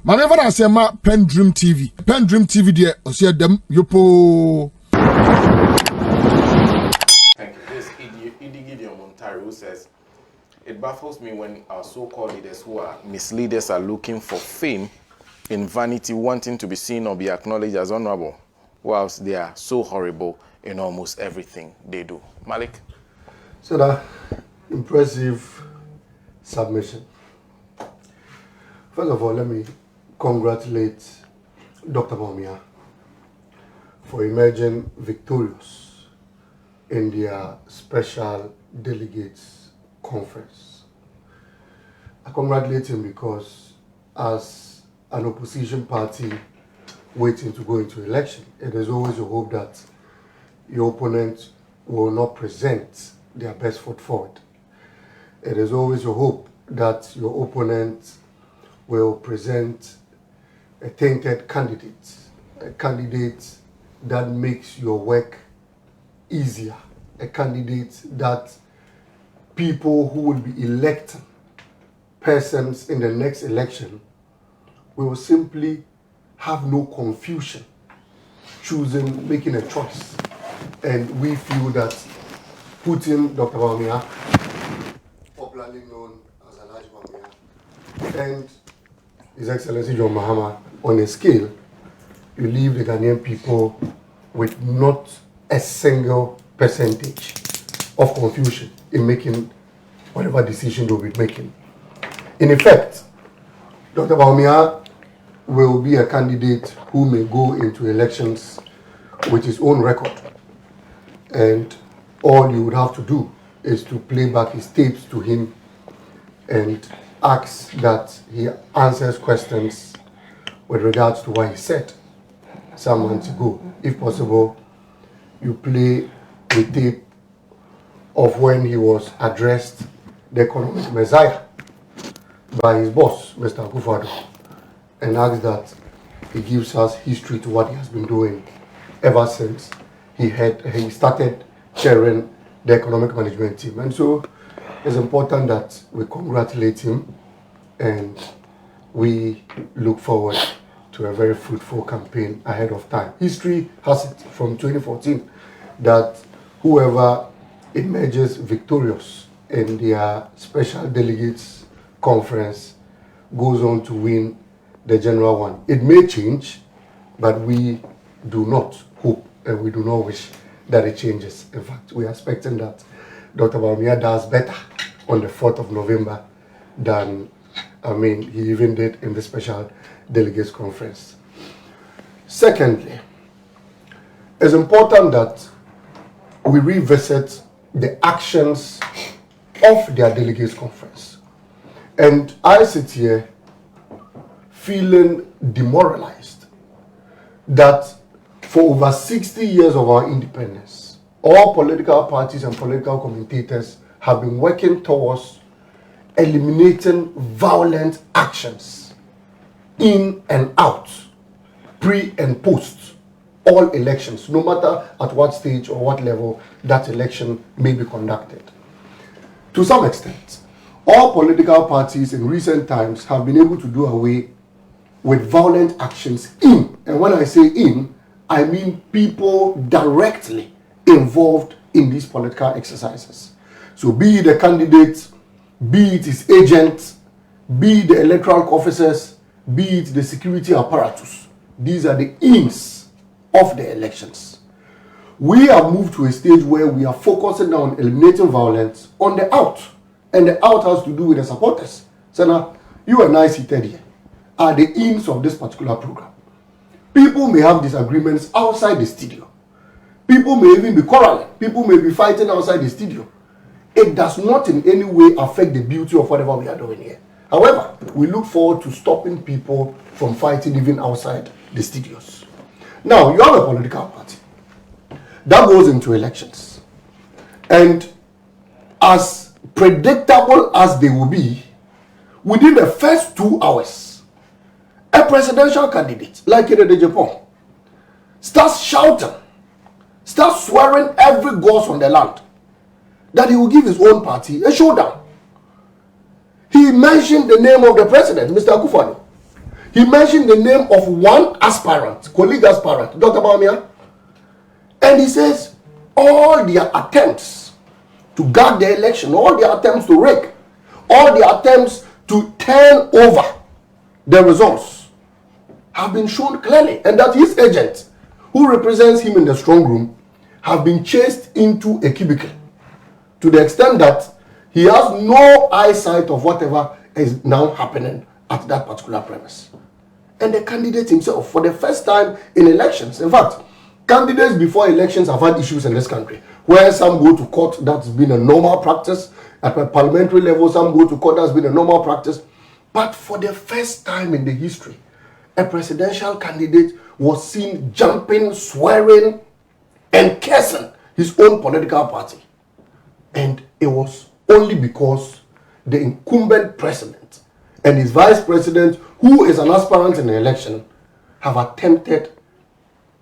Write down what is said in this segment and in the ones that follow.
Manever I say ma PENDREAM TV. PENDREAM TV there, I see them yopo. Thank you. This Gideon Montari who says, it baffles me when our so-called leaders who are misleaders are looking for fame in vanity, wanting to be seen or be acknowledged as honorable, whilst they are so horrible in almost everything they do. Malik? So that impressive submission. First of all, let me congratulate Dr. Bawumia for emerging victorious in their special delegates conference. I congratulate him because as an opposition party waiting to go into election, it is always a hope that your opponent will not present their best foot forward. It is always a hope that your opponent will present a tainted candidate, a candidate that makes your work easier, a candidate that people who will be electing persons in the next election will simply have no confusion making a choice. And we feel that putting Dr. Bawumia, popularly known as Alhaji Bawumia, and His Excellency John Mahama on a scale, you leave the Ghanaian people with not a single percentage of confusion in making whatever decision they'll be making. In effect, Dr. Bawumia will be a candidate who may go into elections with his own record. And all you would have to do is to play back his tapes to him and ask that he answers questions with regards to what he said some months ago. If possible, you play the tape of when he was addressed the economic messiah by his boss, Mr. Akufo-Addo, and ask that he gives us history to what he has been doing ever since he started chairing the economic management team. And so it's important that we congratulate him and we look forward to a very fruitful campaign ahead of time. History has it from 2014 that whoever emerges victorious in their special delegates conference goes on to win the general one. It may change, but we do not hope and we do not wish that it changes. In fact, we are expecting that Dr. Bawumia does better on the 4th of November than, he even did in the special delegates conference. Secondly, it's important that we revisit the actions of their delegates conference. And I sit here feeling demoralized that for over 60 years of our independence, all political parties and political commentators have been working towards eliminating violent actions in and out, pre and post all elections, no matter at what stage or what level that election may be conducted. To some extent, all political parties in recent times have been able to do away with violent actions in, and when I say in, I mean people directly involved in these political exercises. So be it the candidate, be it his agent, be it the electoral officers, be it the security apparatus. These are the ins of the elections. We have moved to a stage where we are focusing on eliminating violence on the out. And the out has to do with the supporters. So now, you and I seated here are the ins of this particular program. People may have disagreements outside the studio. People may even be quarreling. People may be fighting outside the studio. It does not in any way affect the beauty of whatever we are doing here. However, we look forward to stopping people from fighting even outside the studios. Now, you have a political party that goes into elections. And as predictable as they will be, within the first 2 hours, a presidential candidate like Kennedy Japan starts shouting, starts swearing every gods on the land that he will give his own party a showdown. He mentioned the name of the president, Mr. Akufo-Addo. he mentioned the name of one aspirant, colleague aspirant, Dr. Bawumia, and he says all their attempts to gag the election, all their attempts to rig, all their attempts to turn over the results have been shown clearly, and that his agent, who represents him in the strong room, have been chased into a cubicle to the extent that he has no eyesight of whatever is now happening at that particular premise. And the candidate himself, for the first time in elections, in fact, candidates before elections have had issues in this country, where some go to court, that's been a normal practice. At a parliamentary level, some go to court, that's been a normal practice. But for the first time in the history, a presidential candidate was seen jumping, swearing, and cursing his own political party. And it was only because the incumbent president and his vice president, who is an aspirant in the election, have attempted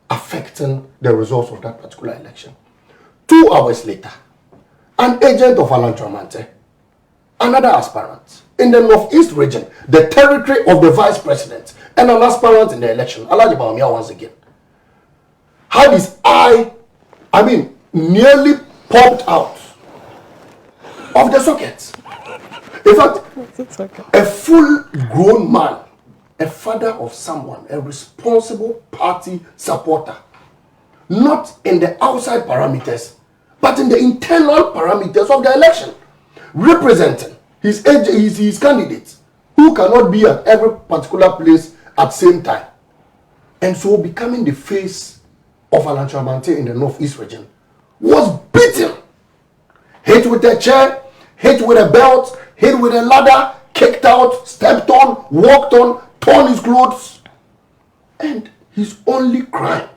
affecting the results of that particular election. 2 hours later, an agent of Alan Tramante, another aspirant in the Northeast region, the territory of the vice president, and an aspirant in the election, Alhaji Bawumia once again, had his eye, nearly popped out of the socket. In fact, a full-grown man, a father of someone, a responsible party supporter, not in the outside parameters, but in the internal parameters of the election, representing his candidates, who cannot be at every particular place at the same time, and so becoming the face of Alan Tramante in the Northeast region, was beaten, hit with a chair, hit with a belt, hit with a ladder, kicked out, stepped on, walked on, torn his clothes. And his only crime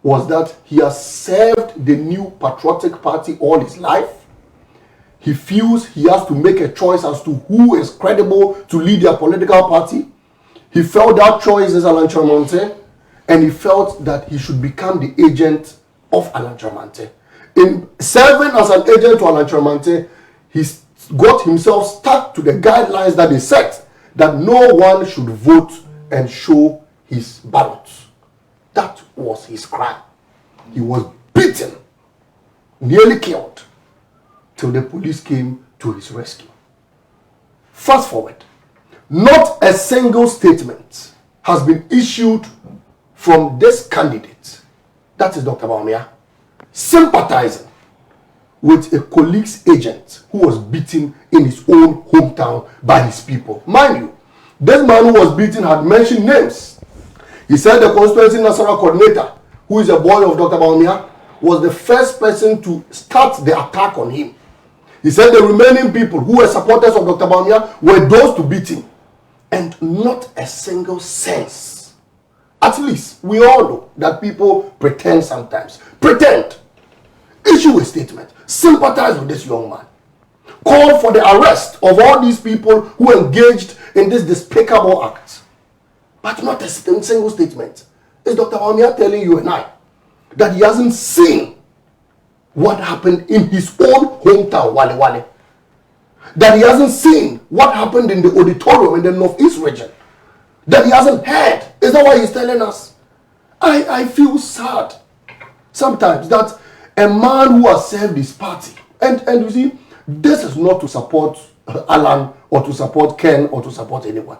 was that he has served the new patriotic party all his life. He feels he has to make a choice as to who is credible to lead their political party. He felt that choice is Alan Tramante, and he felt that he should become the agent of Alan Tramante. In serving as an agent to Alan Tramante, he got himself stuck to the guidelines that they set, that no one should vote and show his ballots. That was his crime. He was beaten, nearly killed, till the police came to his rescue. Fast forward, not a single statement has been issued from this candidate, that is Dr. Bawumia, sympathizing with a colleague's agent who was beaten in his own hometown by his people. Mind you, this man who was beaten had mentioned names. He said the constituency national coordinator, who is a boy of Dr. Bawumia, was the first person to start the attack on him. He said the remaining people who were supporters of Dr. Bawumia were those to beat him. And not a single sense. At least we all know that people pretend sometimes. Pretend. Issue a statement. Sympathize with this young man. Call for the arrest of all these people who engaged in this despicable act. But not a single statement. Is Dr. Bawumia telling you and I that he hasn't seen what happened in his own hometown, Wale Wale? That he hasn't seen what happened in the auditorium in the Northeast region? That he hasn't heard? Is that why he's telling us? I feel sad sometimes that a man who has served his party, and you see, this is not to support Alan or to support Ken or to support anyone,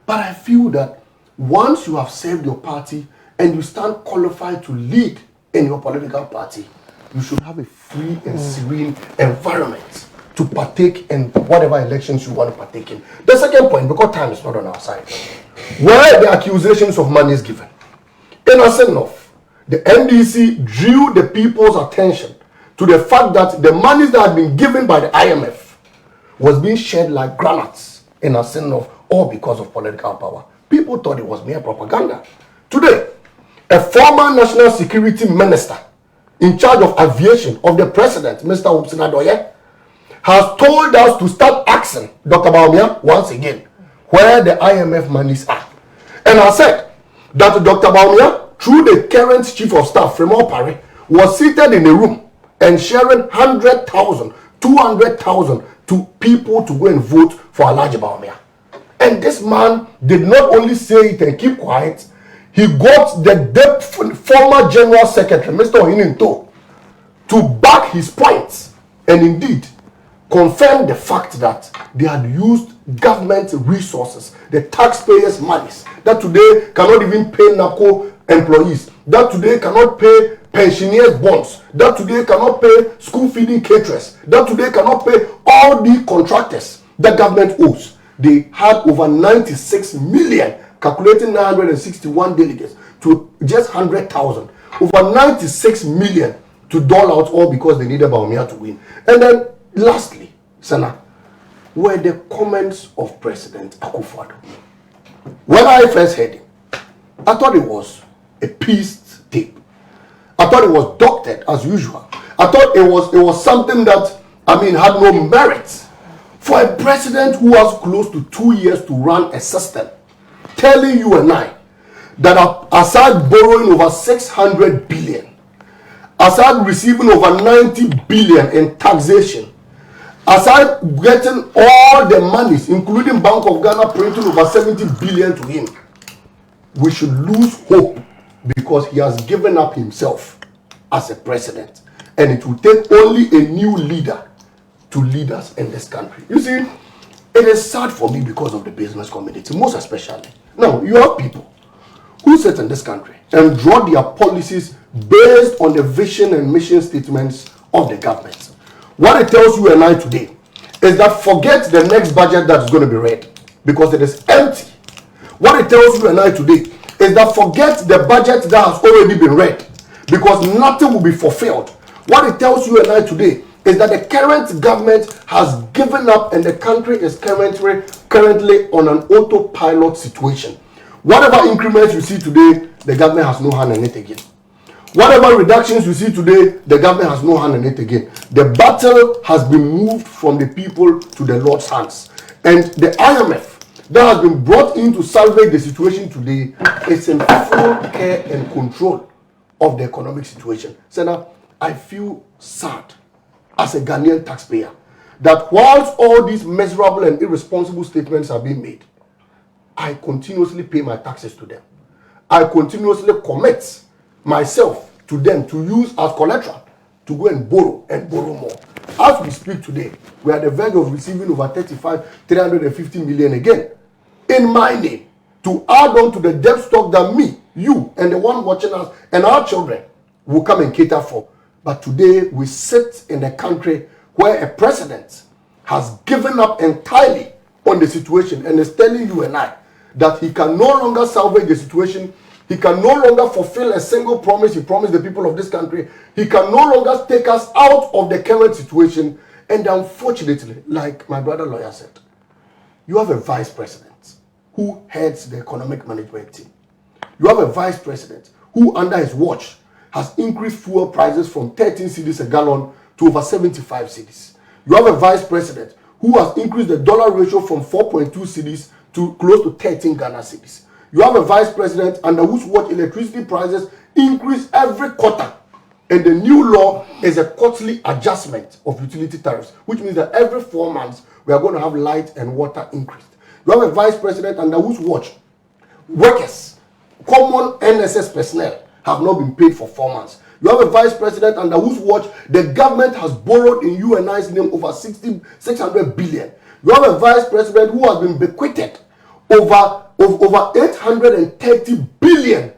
but I feel that once you have served your party and you stand qualified to lead in your political party, you should have a free and serene environment to partake in whatever elections you want to partake in. The second point, because time is not on our side, where the accusations of money is given, innocent enough, the NDC drew the people's attention to the fact that the money that had been given by the IMF was being shared like granites in Asenov, all because of political power. People thought it was mere propaganda. Today, a former national security minister in charge of aviation of the president, Mr. Upsinadoye, has told us to start asking Dr. Bawumia once again where the IMF monies are. And I said that Dr. Bawumia, through the current chief of staff, Fremont Parry, was seated in a room and sharing 100,000, 200,000 to people to go and vote for Alhaji Bawumia. And this man did not only say it and keep quiet, he got the former General Secretary, Mr. Ohininto, to back his points and indeed confirm the fact that they had used government resources, the taxpayers' monies, that today cannot even pay NACO employees, that today cannot pay pensioners' bonds, that today cannot pay school feeding caterers, that today cannot pay all the contractors that government owes. They had over 96 million, calculating 961 delegates to just 100,000. Over 96 million to dole out, all because they needed Bawumia to win. And then lastly, Sana, were the comments of President Akufo-Addo. When I first heard him, I thought it was a pieced tape. I thought it was doctored as usual. I thought it was something that, had no merit. For a president who has close to 2 years to run a system, telling you and I that aside borrowing over 600 billion, aside receiving over 90 billion in taxation, aside getting all the monies, including Bank of Ghana printing over 70 billion to him, we should lose hope because he has given up himself as a president. And it will take only a new leader to lead us in this country. You see, it is sad for me because of the business community, most especially. Now, you have people who sit in this country and draw their policies based on the vision and mission statements of the government. What it tells you and I today is that forget the next budget that is going to be read because it is empty. What it tells you and I today is that forget the budget that has already been read because nothing will be fulfilled. What it tells you and I today is that the current government has given up and the country is currently on an autopilot situation. Whatever increments you see today, the government has no hand in it again. Whatever reductions you see today, the government has no hand in it again. The battle has been moved from the people to the Lord's hands. And the IMF that has been brought in to salvage the situation today is in full care and control of the economic situation. Senna, I feel sad as a Ghanaian taxpayer that whilst all these miserable and irresponsible statements are being made, I continuously pay my taxes to them. I continuously commit myself to them to use as collateral to go and borrow more. As we speak today, we are at the verge of receiving over 350 million again in my name to add on to the debt stock that me, you, and the one watching us and our children will come and cater for. But today we sit in a country where a president has given up entirely on the situation and is telling you and I that he can no longer salvage the situation. He can no longer fulfill a single promise he promised the people of this country. He can no longer take us out of the current situation. And unfortunately, like my brother lawyer said, you have a vice president who heads the economic management team. You have a vice president who under his watch has increased fuel prices from 13 cedis a gallon to over 75 cedis. You have a vice president who has increased the dollar ratio from 4.2 cedis to close to 13 Ghana cedis. You have a vice president under whose watch electricity prices increase every quarter. And the new law is a quarterly adjustment of utility tariffs, which means that every 4 months we are going to have light and water increased. You have a vice president under whose watch workers, common NSS personnel, have not been paid for 4 months. You have a vice president under whose watch the government has borrowed in you and I's name over 600 billion. You have a vice president who has been bequeathed over 830 billion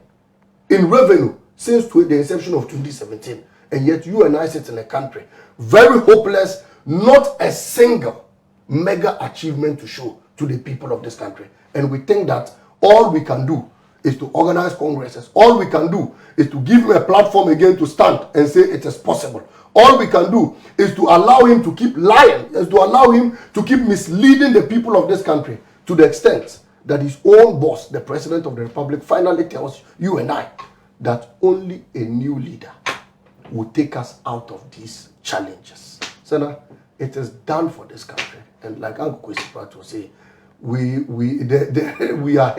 in revenue since the inception of 2017. And yet you and I sit in a country very hopeless, not a single mega achievement to show to the people of this country. And we think that all we can do is to organize congresses. All we can do is to give him a platform again to stand and say it is possible. All we can do is to allow him to keep lying, is to allow him to keep misleading the people of this country to the extent that his own boss, the President of the Republic, finally tells you and I that only a new leader will take us out of these challenges. Senna, it is done for this country. And like Uncle Kwesi Pratt will say, we are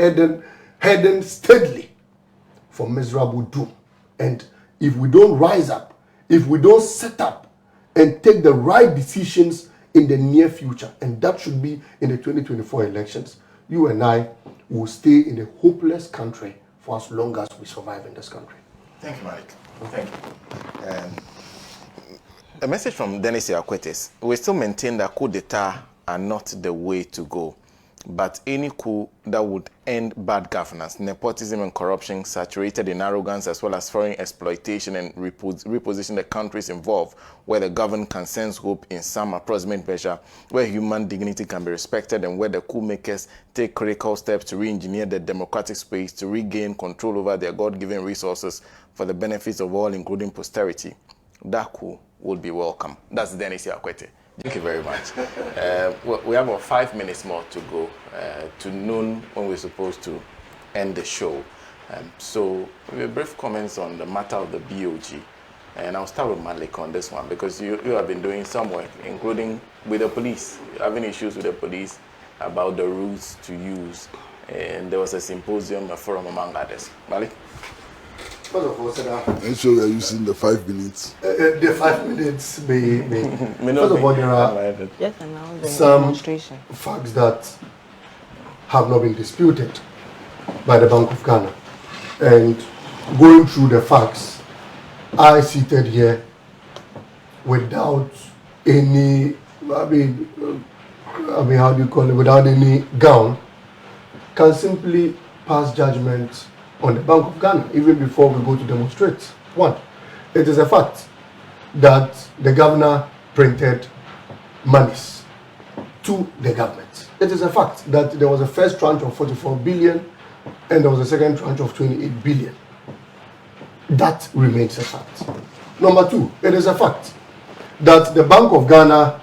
heading steadily for miserable doom. And if we don't rise up, if we don't set up and take the right decisions in the near future, and that should be in the 2024 elections, you and I will stay in a hopeless country for as long as we survive in this country. Thank you, Malik. Thank you. A message from DISASSOCIATES. We still maintain that coup d'etat are not the way to go, but any coup that would end bad governance, nepotism and corruption saturated in arrogance, as well as foreign exploitation, and reposition the countries involved where the government can sense hope in some approximate measure, where human dignity can be respected, and where the coup makers take critical steps to re-engineer the democratic space to regain control over their God-given resources for the benefits of all, including posterity. That coup would be welcome. That's DISASSOCIATES. Thank you very much. We have about 5 minutes more to go to noon when we're supposed to end the show. So, brief comments on the matter of the BOG. And I'll start with Malik on this one because you have been doing some work, including with the police. You're having issues with the police about the routes to use. And there was a symposium, a forum among others. Malik? First of all, I'm sure we are using the 5 minutes. The 5 minutes may first of all, there are some facts that have not been disputed by the Bank of Ghana. And going through the facts, I seated here without any, how do you call it, without any gown, can simply pass judgment on the Bank of Ghana, even before we go to demonstrate. One, it is a fact that the governor printed monies to the government. It is a fact that there was a first tranche of 44 billion and there was a second tranche of 28 billion. That remains a fact. Number two, it is a fact that the Bank of Ghana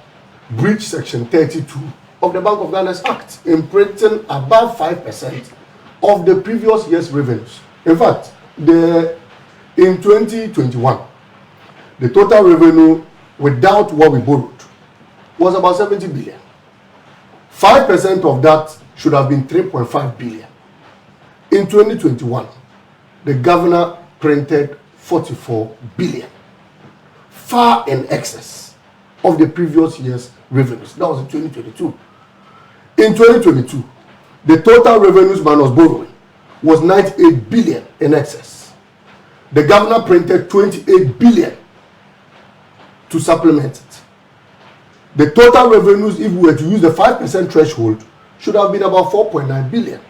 breached Section 32 of the Bank of Ghana's Act, imprinting above 5% of the previous year's revenues. In fact, in 2021, the total revenue without what we borrowed was about 70 billion. 5% of that should have been 3.5 billion. In 2021, the governor printed 44 billion, far in excess of the previous year's revenues. That was in 2022. In 2022, the total revenues minus borrowing was 98 billion in excess. The governor printed 28 billion to supplement it. The total revenues, if we were to use the 5% threshold, should have been about 4.9 billion.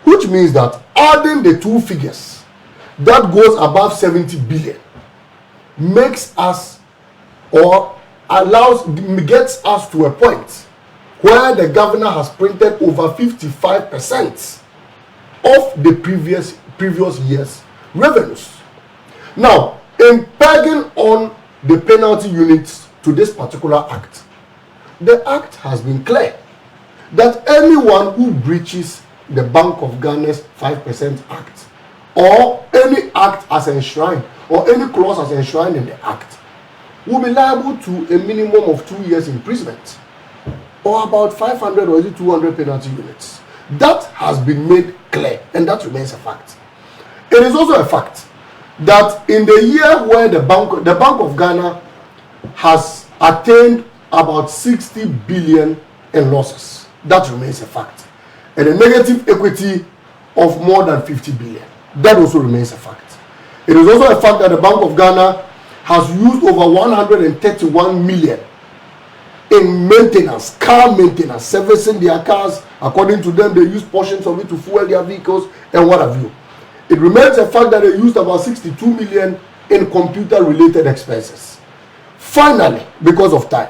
Which means that adding the two figures, that goes above 70 billion, makes us or gets us to a point where the governor has printed over 55% of the previous year's revenues. Now, in pegging on the penalty units to this particular act, the act has been clear that anyone who breaches the Bank of Ghana's 5% act, or any act as enshrined, or any clause as enshrined in the act, will be liable to a minimum of 2 years imprisonment, or about 500 or 200 penalty units. That has been made clear, and that remains a fact. It is also a fact that in the year where the Bank of Ghana has attained about 60 billion in losses, that remains a fact, and a negative equity of more than 50 billion, that also remains a fact. It is also a fact that the Bank of Ghana has used over 131 million in maintenance, car maintenance, servicing their cars. According to them, they use portions of it to fuel their vehicles and what have you. It remains a fact that they used about 62 million in computer-related expenses. Finally, because of time,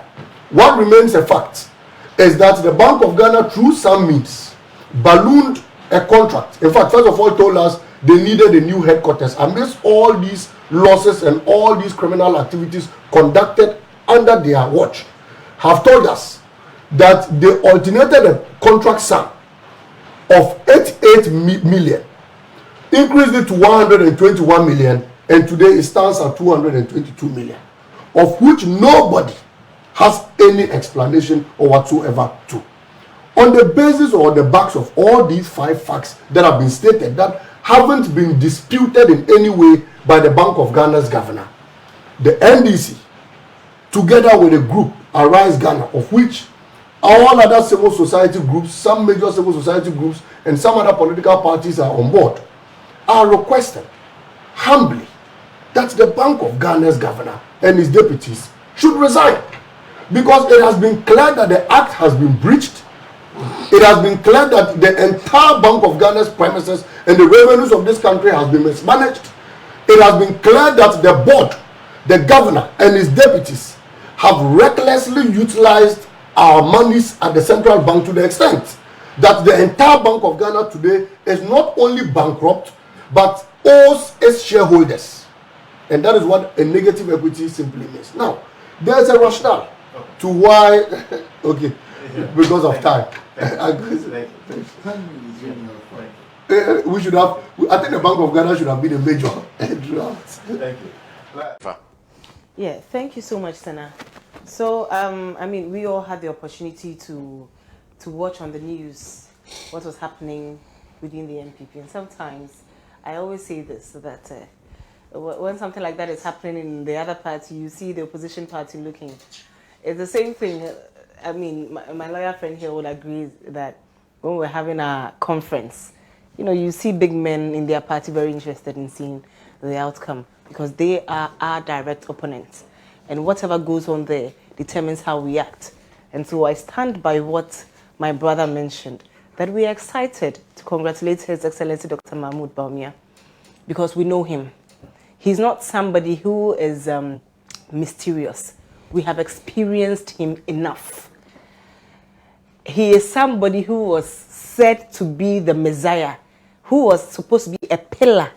what remains a fact is that the Bank of Ghana, through some means, ballooned a contract. In fact, first of all, told us they needed a new headquarters amidst all these losses and all these criminal activities conducted under their watch. Have told us that they alternated a contract sum of 88 million, increased it to 121 million, and today it stands at 222 million, of which nobody has any explanation or whatsoever to. On the basis or on the backs of all these 5 facts that have been stated that haven't been disputed in any way by the Bank of Ghana's governor, the NDC, together with a group, Arise Ghana, of which all other civil society groups, some major civil society groups, and some other political parties are on board, are requesting humbly that the Bank of Ghana's governor and his deputies should resign, because it has been clear that the act has been breached. It has been clear that the entire Bank of Ghana's premises and the revenues of this country has been mismanaged. It has been clear that the board, the governor and his deputies have recklessly utilized our monies at the central bank to the extent that the entire Bank of Ghana today is not only bankrupt but owes its shareholders. And that is what a negative equity simply means. Now, there's a rationale to why, okay, because of time. We should have, I think the Bank of Ghana should have been a major draft. Thank you. Yeah, thank you so much, Sana. So, I mean, we all had the opportunity to watch on the news what was happening within the NPP. And sometimes, I always say this, that when something like that is happening in the other party, you see the opposition party looking. It's the same thing. I mean, my lawyer friend here would agree that when we're having a conference, you know, you see big men in their party very interested in seeing the outcome because they are our direct opponents. And whatever goes on there determines how we act. And so I stand by what my brother mentioned, that we are excited to congratulate His Excellency Dr. Mahmoud Bawumia because we know him. He's not somebody who is mysterious. We have experienced him enough. He is somebody who was said to be the Messiah, who was supposed to be a pillar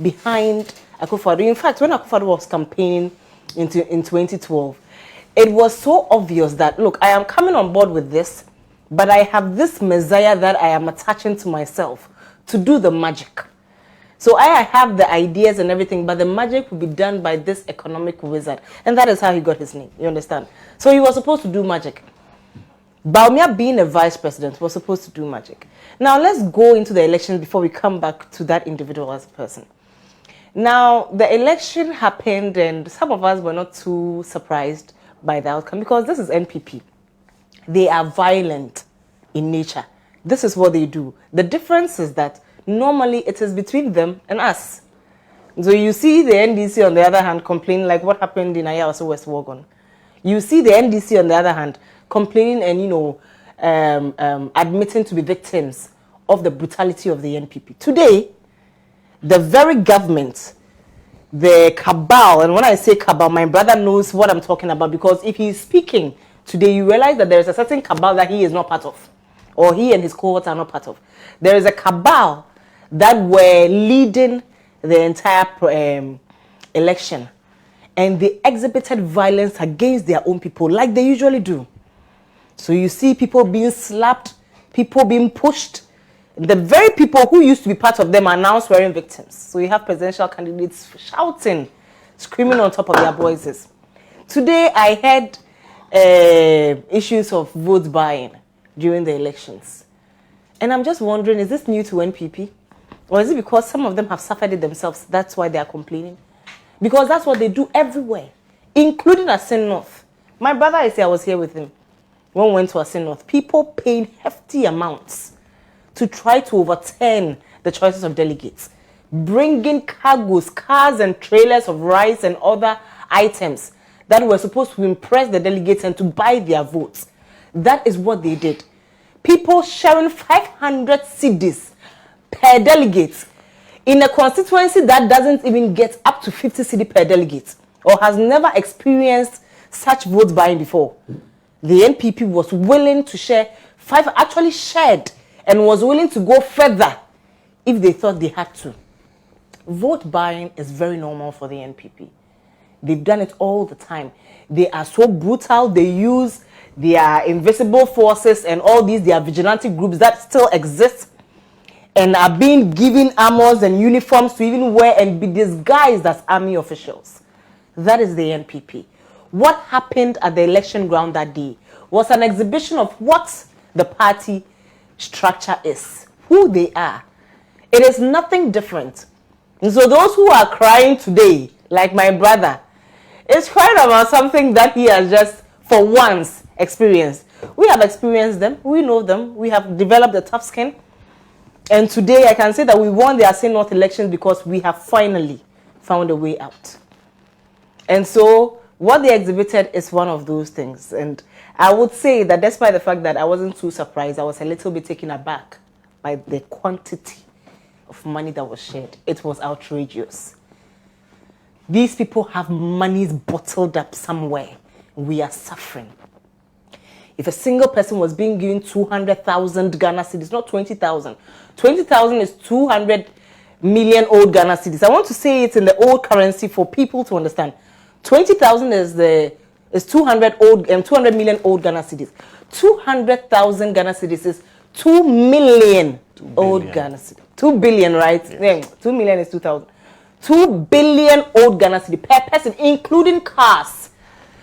behind Akufo-Addo. In fact, when Akufo-Addo was campaigning in 2012, it was so obvious that, look, I am coming on board with this, but I have this Messiah that I am attaching to myself to do the magic. So I have the ideas and everything, but the magic will be done by this economic wizard. And that is how he got his name, you understand? So he was supposed to do magic. Bawumia, being a vice president, was supposed to do magic. Now let's go into the election before we come back to that individual as a person. Now, the election happened and some of us were not too surprised by the outcome because this is NPP. They are violent in nature. This is what they do. The difference is that normally it is between them and us. So you see the NDC on the other hand complaining like what happened in Ayawaso West Wagon. You see the NDC on the other hand complaining and, you know, admitting to be victims of the brutality of the NPP. Today, the very government, the cabal, and when I say cabal, my brother knows what I'm talking about because if he's speaking today, you realize that there is a certain cabal that he is not part of, or he and his cohorts are not part of. There is a cabal that were leading the entire election, and they exhibited violence against their own people like they usually do. So you see people being slapped, people being pushed. The very people who used to be part of them are now swearing victims. So you have presidential candidates shouting, screaming on top of their voices. Today I had issues of vote buying during the elections. And I'm just wondering, is this new to NPP? Or is it because some of them have suffered it themselves? That's why they are complaining? Because that's what they do everywhere, including Asin North. My brother is here, I was here with him. When we went to Asin North, people paying hefty amounts to try to overturn the choices of delegates, bringing cargoes, cars and trailers of rice and other items that were supposed to impress the delegates and to buy their votes. That is what they did. People sharing 500 cedis per delegate in a constituency that doesn't even get up to 50 cedi per delegate or has never experienced such vote buying before. The NPP was willing to share, actually shared, and was willing to go further if they thought they had to. Vote buying is very normal for the NPP. They've done it all the time. They are so brutal. They use their invisible forces and all these, their vigilante groups that still exist and are being given armors and uniforms to even wear and be disguised as army officials. That is the NPP. What happened at the election ground that day was an exhibition of what the party structure is, who they are. It is nothing different. And so those who are crying today, like my brother, is crying about something that he has just for once experienced. We have experienced them. We know them. We have developed a tough skin. And today I can say that we won the Assin North elections because we have finally found a way out. And so what they exhibited is one of those things. And I would say that despite the fact that I wasn't too surprised, I was a little bit taken aback by the quantity of money that was shared. It was outrageous. These people have monies bottled up somewhere. We are suffering. If a single person was being given 200,000 Ghana cedis, not 20,000. 20,000 is 200 million old Ghana cedis. I want to say it in the old currency for people to understand. 20,000 is 200 million old Ghana cedis. 200,000 Ghana cedis is 2 million old Ghana cedis. 2 billion, right? Yes. 2 million is 2,000. 2 billion old Ghana cedis per person, including cars.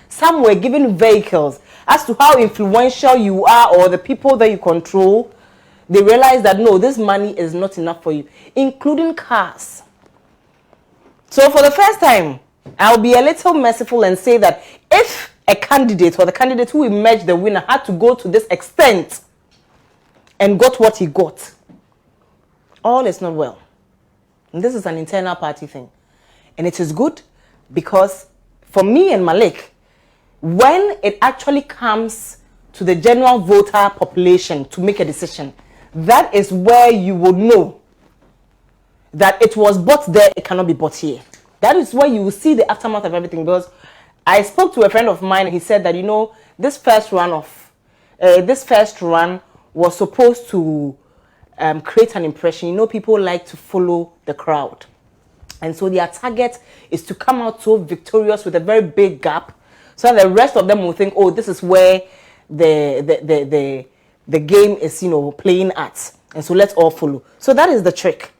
Some were given vehicles. As to how influential you are or the people that you control, they realize that no, this money is not enough for you, including cars. So for the first time, I'll be a little merciful and say that if a candidate or the candidate who emerged the winner had to go to this extent and got what he got, all is not well. And this is an internal party thing. And it is good because for me and Malik, when it actually comes to the general voter population to make a decision, that is where you will know that it was bought there, it cannot be bought here. That is where you will see the aftermath of everything. Because I spoke to a friend of mine, and he said that, you know, this first run was supposed to create an impression. You know, people like to follow the crowd. And so their target is to come out so victorious with a very big gap, so the rest of them will think, oh, this is where the game is, you know, playing at. And so let's all follow. So that is the trick.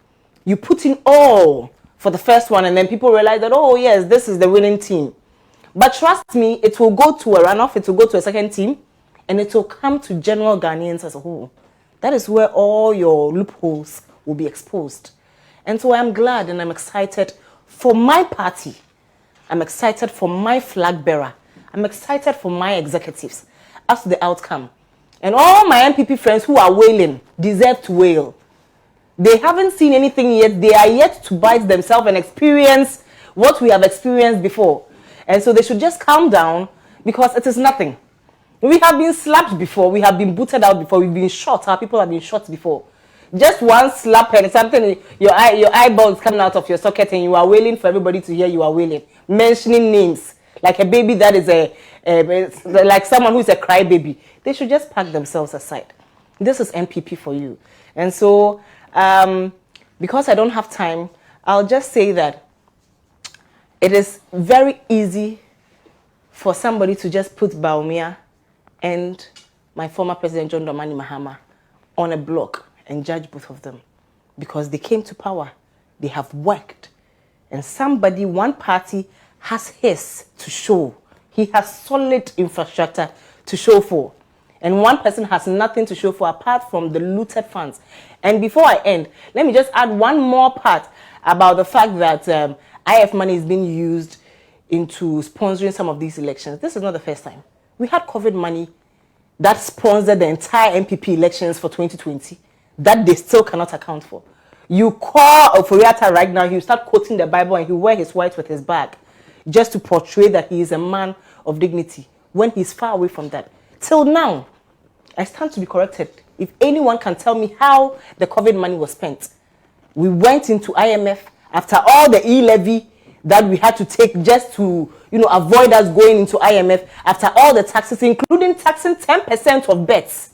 You put in all for the first one, and then people realize that, oh, yes, this is the winning team. But trust me, it will go to a runoff, it will go to a second team, and it will come to general Ghanaians as a whole. That is where all your loopholes will be exposed. And so I'm glad and I'm excited for my party. I'm excited for my flag bearer. I'm excited for my executives as to the outcome. And all my MPP friends who are wailing deserve to wail. They haven't seen anything yet. They are yet to bite themselves and experience what we have experienced before. And so they should just calm down because it is nothing. We have been slapped before. We have been booted out before. We've been shot. Our people have been shot before. Just one slap and something, your eyeball is coming out of your socket and you are wailing for everybody to hear you are wailing. Mentioning names. Like a baby that is like someone who is a crybaby. They should just pack themselves aside. This is MPP for you. And so, because I don't have time, I'll just say that it is very easy for somebody to just put Bawumia and my former president, John Dramani Mahama, on a block and judge both of them. Because they came to power. They have worked. And somebody, one party, has his to show. He has solid infrastructure to show for. And one person has nothing to show for apart from the looted funds. And before I end, let me just add one more part about the fact that IF money is being used into sponsoring some of these elections. This is not the first time. We had COVID money that sponsored the entire MPP elections for 2020 that they still cannot account for. You call Oforiatta right now, he'll start quoting the Bible and he'll wear his white with his bag just to portray that he is a man of dignity when he's far away from that. Till now, I stand to be corrected. If anyone can tell me how the COVID money was spent. We went into IMF after all the e-levy that we had to take just to, you know, avoid us going into IMF, after all the taxes, including taxing 10% of bets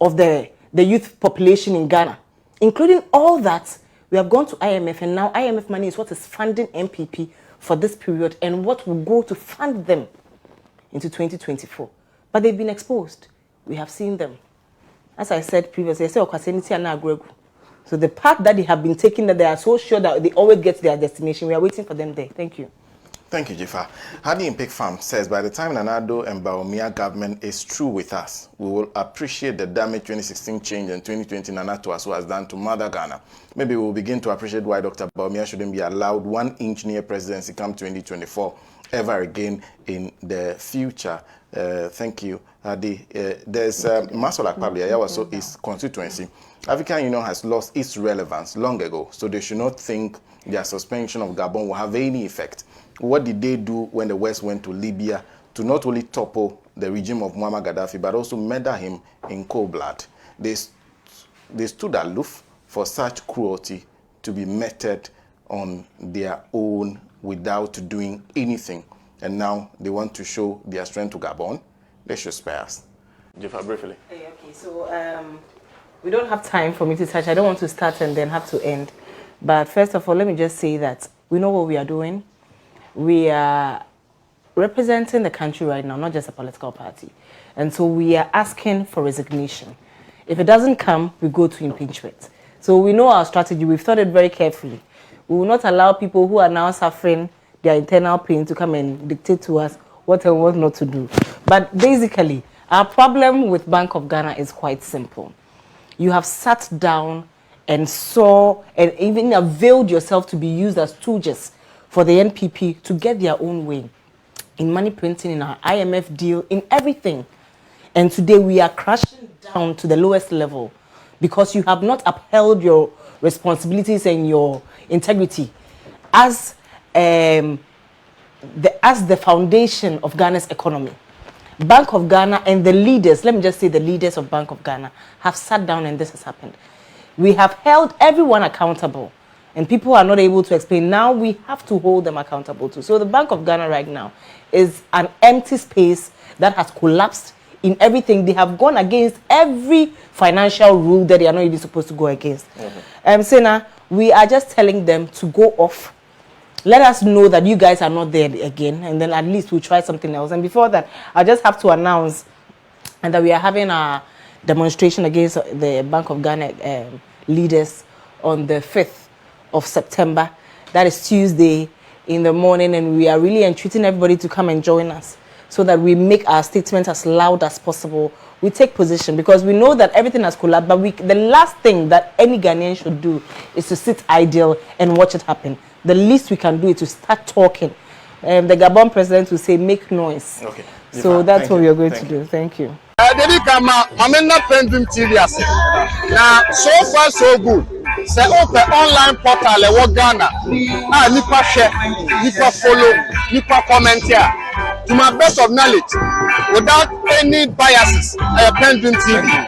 of the youth population in Ghana. Including all that, we have gone to IMF, and now IMF money is what is funding MPP for this period and what will go to fund them into 2024. But they've been exposed. We have seen them. As I said previously, I said, so the path that they have been taking, that they are so sure that they always get to their destination, we are waiting for them there. Thank you. Thank you, Jifa. Hadi Impik Farm says, by the time Nanado and Bawumia government is through with us, we will appreciate the damage 2016 change and 2020 Nana Tuaso has done to Mother Ghana. Maybe we'll begin to appreciate why Dr. Bawumia shouldn't be allowed 1 inch near presidency come 2024 ever again in the future. Thank you. There's Masola Pablia, also its constituency. African Union has lost its relevance long ago, so they should not think their suspension of Gabon will have any effect. What did they do when the West went to Libya to not only topple the regime of Muammar Gaddafi, but also murder him in cold blood? They stood aloof for such cruelty to be meted on their own without doing anything. And now they want to show their strength to Gabon. They should spare us. Jeffa, briefly. Okay, so we don't have time for me to touch. I don't want to start and then have to end. But first of all, let me just say that we know what we are doing. We are representing the country right now, not just a political party. And so we are asking for resignation. If it doesn't come, we go to impeachment. So we know our strategy. We've thought it very carefully. We will not allow people who are now suffering their internal pain to come and dictate to us what and what not to do. But basically, our problem with Bank of Ghana is quite simple. You have sat down and saw and even availed yourself to be used as stooges for the NPP to get their own way in money printing, in our IMF deal, in everything. And today we are crashing down to the lowest level because you have not upheld your responsibilities and your integrity as the foundation of Ghana's economy. Bank of Ghana and the leaders, let me just say the leaders of Bank of Ghana, have sat down and this has happened. We have held everyone accountable and people are not able to explain. Now we have to hold them accountable too. So the Bank of Ghana right now is an empty space that has collapsed in everything. They have gone against every financial rule that they are not even supposed to go against. Sena, we are just telling them to go off. Let us know that you guys are not there again, and then at least we'll try something else. And before that, I just have to announce that we are having a demonstration against the Bank of Ghana leaders on the 5th of September. That is Tuesday in the morning, and we are really entreating everybody to come and join us so that we make our statement as loud as possible. We take position because we know that everything has collapsed, but the last thing that any Ghanaian should do is to sit idle and watch it happen. The least we can do is to start talking. The Gabon president will say, make noise. Okay. So that's what we are going to do. Thank you. PENDREAM TV. Now, so far so good. Say open online portal e Ghana. Nipa share, nipa follow, nipa comment here. To my best of knowledge, without any biases, PENDREAM TV.